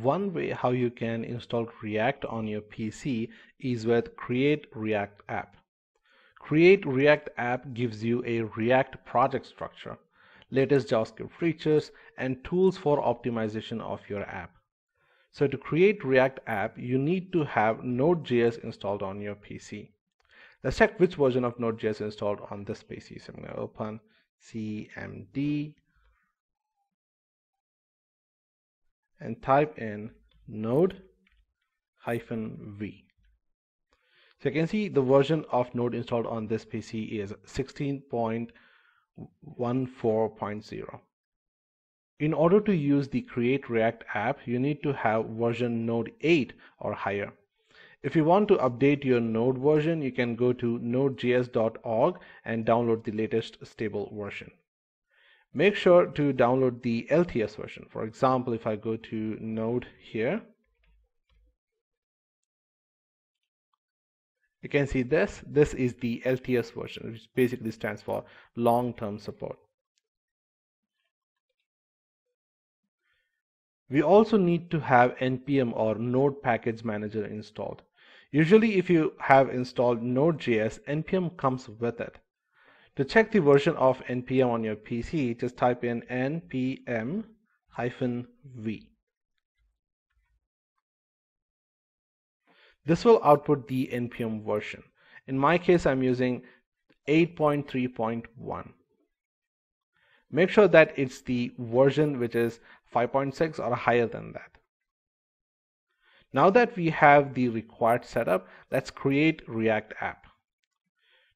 One way how you can install React on your PC is with Create React App. Create React App gives you a React project structure, latest JavaScript features, and tools for optimization of your app. So to create React app, you need to have Node.js installed on your PC. Let's check which version of Node.js installed on this PC. So I'm going to open cmd and type in node-v. So you can see the version of Node installed on this PC is 16.14.0. In order to use the Create React app, you need to have version Node 8 or higher. If you want to update your Node version, you can go to nodejs.org and download the latest stable version. Make sure to download the LTS version. For example, if I go to Node here, you can see this is the LTS version, which basically stands for long-term support. We also need to have npm or Node Package Manager installed. Usually if you have installed Node.js, npm comes with it. To check the version of npm on your PC, just type in npm-v. This will output the npm version. In my case, I'm using 8.3.1. Make sure that it's the version which is 5.6 or higher than that. Now that we have the required setup, let's create React app.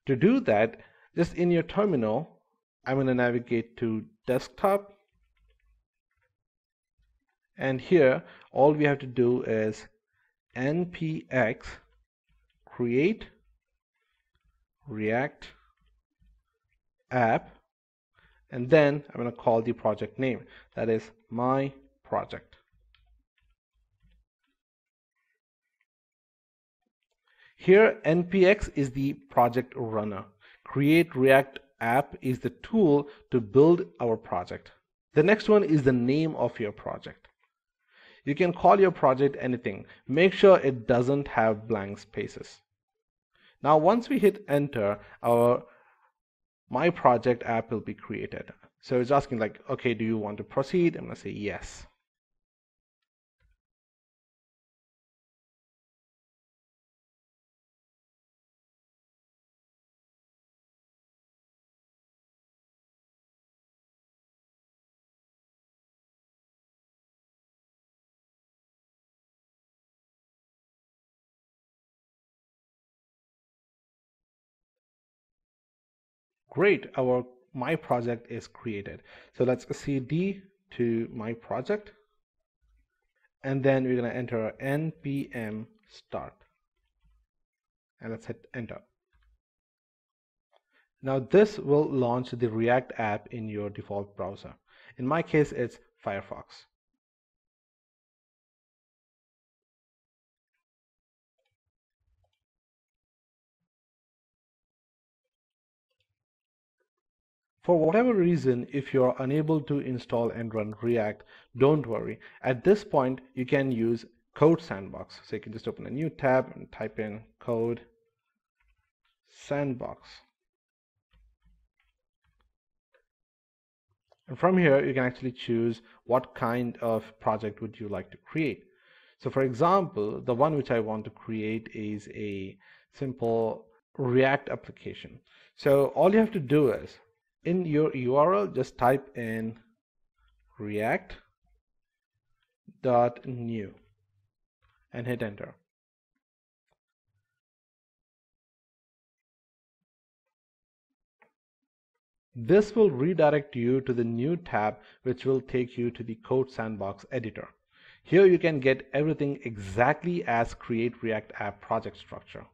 To do that, just in your terminal, I'm going to navigate to desktop, and here all we have to do is npx create React app, and then I'm going to call the project name, that is my project. Here npx is the project runner. Create React app is the tool to build our project. The next one is the name of your project. You can call your project anything. Make sure it doesn't have blank spaces. Now once we hit enter, our my project app will be created. So it's asking like, okay, do you want to proceed? I'm going to say yes. Great, our my project is created. So let's cd to my project, and then we're going to enter npm start, and let's hit enter. Now this will launch the React app in your default browser. In my case, it's Firefox. For whatever reason, if you're unable to install and run React, don't worry. At this point, you can use Code Sandbox. So you can just open a new tab and type in Code Sandbox. And from here, you can actually choose what kind of project would you like to create. So for example, the one which I want to create is a simple React application. So all you have to do is, in your URL, just type in react.new and hit enter. This will redirect you to the new tab, which will take you to the Code Sandbox editor. Here you can get everything exactly as Create React App project structure.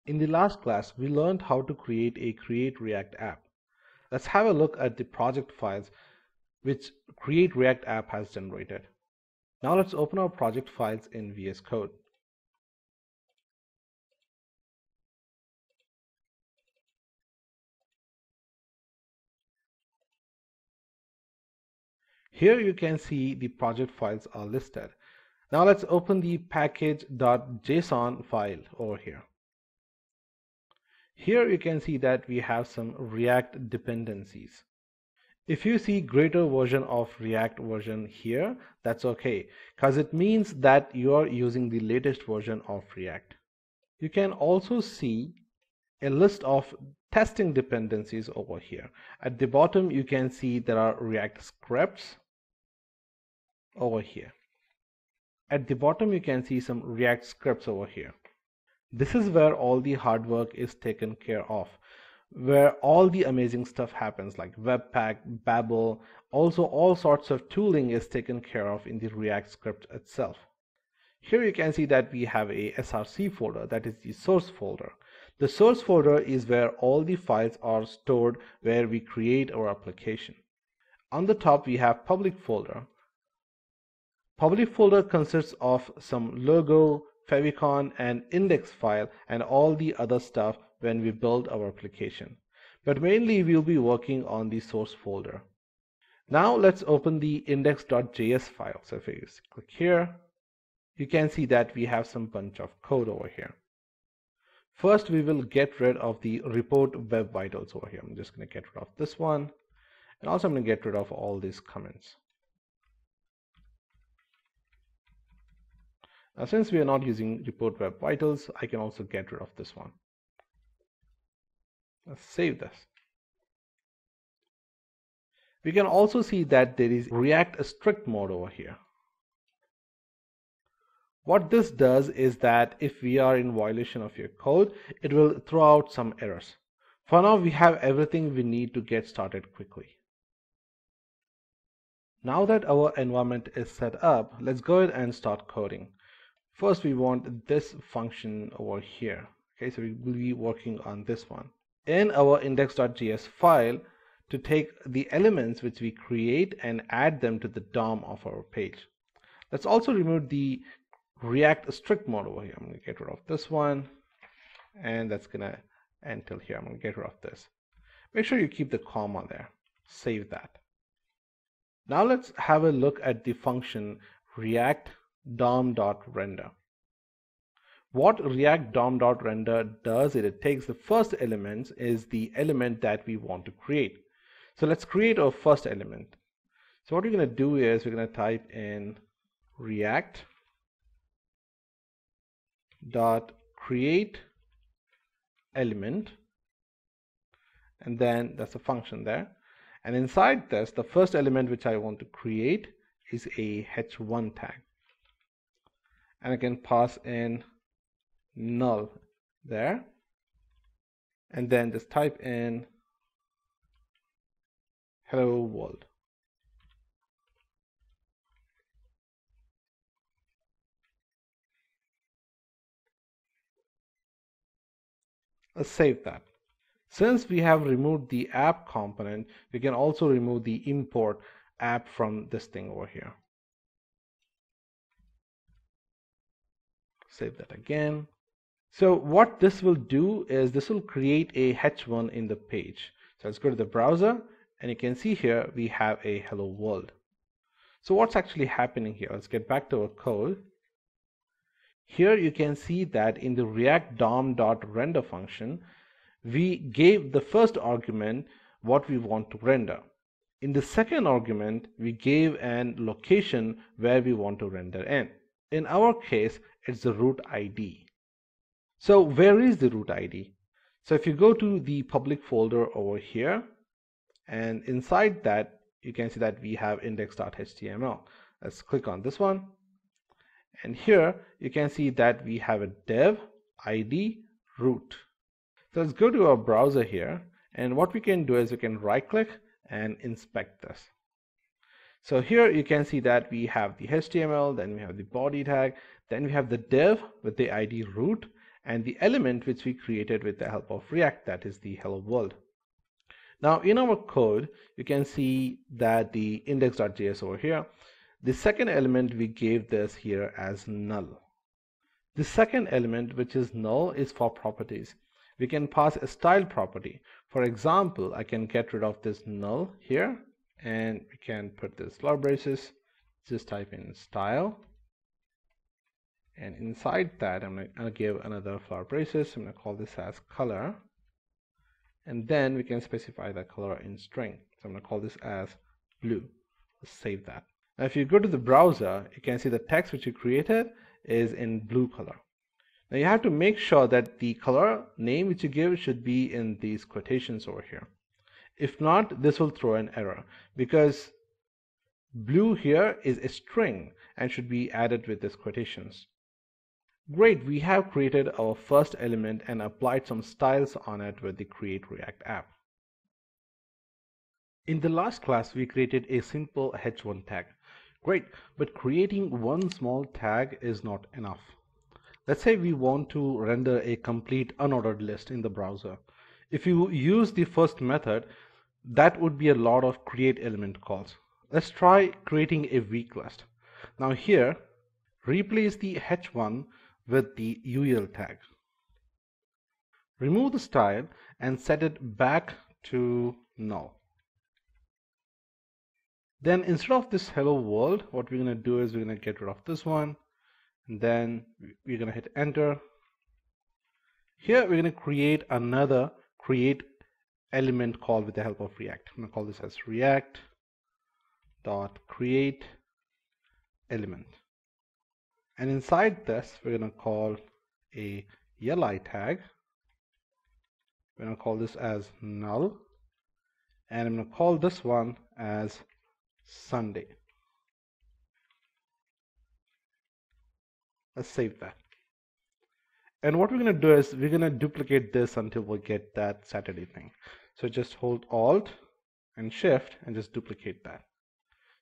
In the last class, we learned how to create a Create React app. Let's have a look at the project files which Create React app has generated. Now let's open our project files in VS Code. Here you can see the project files are listed. Now let's open the package.json file over here. Here you can see that we have some React dependencies. If you see greater version of React version here, that's okay, because it means that you are using the latest version of React. You can also see a list of testing dependencies over here. At the bottom you can see there are React scripts over here. At the bottom you can see some React scripts over here. This is where all the hard work is taken care of, where all the amazing stuff happens, like Webpack, Babel, also all sorts of tooling is taken care of in the React script itself. Here you can see that we have a src folder, that is the source folder. The source folder is where all the files are stored where we create our application. On the top we have public folder. Public folder consists of some logo, favicon and index file and all the other stuff when we build our application. But mainly we'll be working on the source folder. Now let's open the index.js file. So if you click here, you can see that we have some bunch of code over here. First we will get rid of the report web vitals over here. I'm just going to get rid of this one, and also I'm going to get rid of all these comments. Now since we are not using report web vitals, I can also get rid of this one. Let's save this. We can also see that there is React strict mode over here. What this does is that if we are in violation of your code, it will throw out some errors. For now we have everything we need to get started quickly. Now that our environment is set up, let's go ahead and start coding. First we want this function over here. Okay, so we will be working on this one. In our index.js file, to take the elements which we create and add them to the DOM of our page. Let's also remove the React strict mode over here. I'm going to get rid of this one, and that's going to end till here. I'm going to get rid of this. Make sure you keep the comma there. Save that. Now let's have a look at the function React DOM.render. What React DOM.render does is it takes the first element is the element that we want to create. So let's create our first element. So what we're going to do is we're going to type in React dot create element, and then that's a function there, and inside this the first element which I want to create is a h1 tag, and I can pass in null there, and then just type in hello world. Let's save that. Since we have removed the app component, we can also remove the import app from this thing over here. Save that again. So what this will do is this will create a h1 in the page. So let's go to the browser, and you can see here we have a hello world. So what's actually happening here? Let's get back to our code. Here you can see that in the React DOM.render function, we gave the first argument what we want to render. In the second argument, we gave an location where we want to render in. In our case, it's the root ID. So where is the root ID? So if you go to the public folder over here, and inside that, you can see that we have index.html. Let's click on this one. And here you can see that we have a dev id root. So let's go to our browser here, and what we can do is we can right click and inspect this. So here you can see that we have the HTML, then we have the body tag, then we have the div with the id root, and the element which we created with the help of React, that is the hello world. Now in our code you can see that the index.js over here, the second element we gave this here as null. The second element, which is null, is for properties. We can pass a style property. For example, I can get rid of this null here, and we can put this flower braces. Just type in style, and inside that I'm going to give another flower braces. I'm going to call this as color, and then we can specify the color in string. So I'm going to call this as blue. Let's save that. Now if you go to the browser, you can see the text which you created is in blue color. Now you have to make sure that the color name which you give should be in these quotations over here. If not, this will throw an error because blue here is a string and should be added with these quotations. Great, we have created our first element and applied some styles on it with the Create React app. In the last class, we created a simple h1 tag. Great, but creating one small tag is not enough. Let's say we want to render a complete unordered list in the browser. If you use the first method, that would be a lot of create element calls. Let's try creating a weak list. Now here, replace the h1 with the ul tag. Remove the style and set it back to null. Then instead of this hello world, what we're going to do is we're going to get rid of this one, and then we're going to hit enter. Here we're going to create another create element call with the help of React. I'm going to call this as React.create element. And inside this, we're going to call a li tag. We're going to call this as null. And I'm going to call this one as Sunday. Let's save that. And what we're going to do is we're going to duplicate this until we get that Saturday thing. So just hold Alt and Shift and just duplicate that.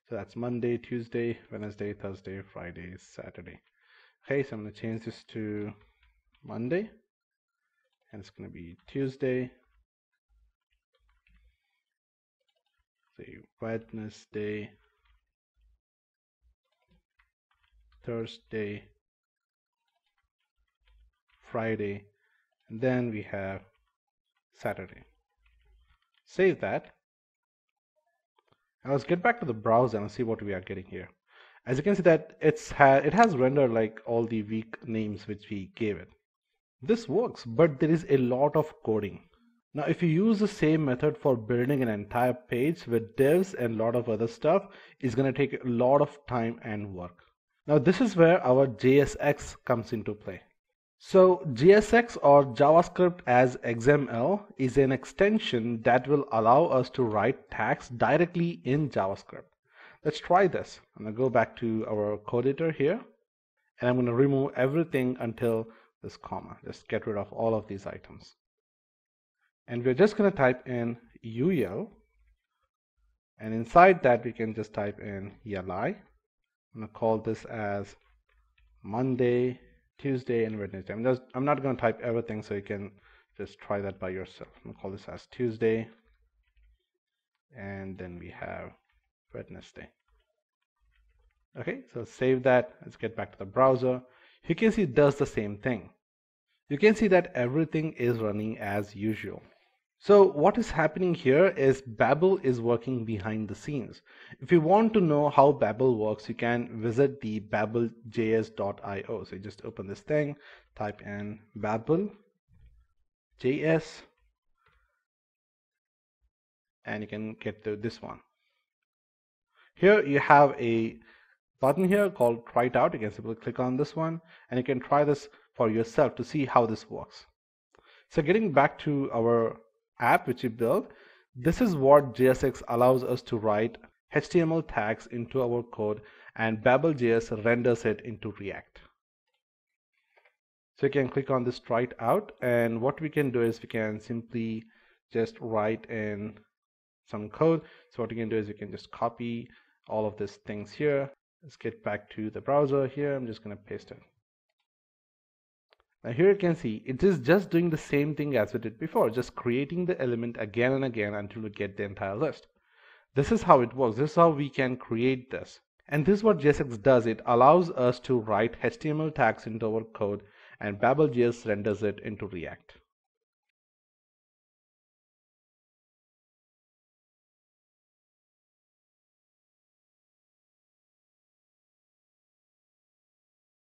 So that's Monday, Tuesday, Wednesday, Thursday, Friday, Saturday. Okay, so I'm going to change this to Monday, and it's going to be Tuesday, say Wednesday, Thursday, Friday, and then we have Saturday. Save that. Now let's get back to the browser and see what we are getting here. As you can see that it has rendered like all the weak names which we gave it. This works, but there is a lot of coding. Now if you use the same method for building an entire page with divs and a lot of other stuff, it's going to take a lot of time and work. Now this is where our JSX comes into play. So JSX or JavaScript as XML is an extension that will allow us to write tags directly in JavaScript. Let's try this. I'm going to go back to our code editor here, and I'm going to remove everything until this comma. Just get rid of all of these items. And we're just going to type in ul, and inside that we can just type in li. I'm going to call this as Monday, Tuesday, and Wednesday. I'm not going to type everything, so you can just try that by yourself. I'm going to call this as Tuesday, and then we have Wednesday. Okay, so save that. Let's get back to the browser. You can see it does the same thing. You can see that everything is running as usual. So what is happening here is Babel is working behind the scenes. If you want to know how Babel works, you can visit the babeljs.io. So you just open this thing, type in Babel.js, and you can get to this one. Here you have a button here called try it out. You can simply click on this one, and you can try this for yourself to see how this works. So getting back to our app which we built, this is what JSX allows us to write HTML tags into our code, and Babel.js renders it into React. So you can click on this try it out, and what we can do is we can simply just write in some code. So what you can do is you can just copy all of these things here. Let's get back to the browser here. I'm just going to paste it. Now here you can see it is just doing the same thing as we did before, just creating the element again and again until we get the entire list. This is how it works. This is how we can create this. And this is what JSX does. It allows us to write HTML tags into our code, and Babel.js renders it into React.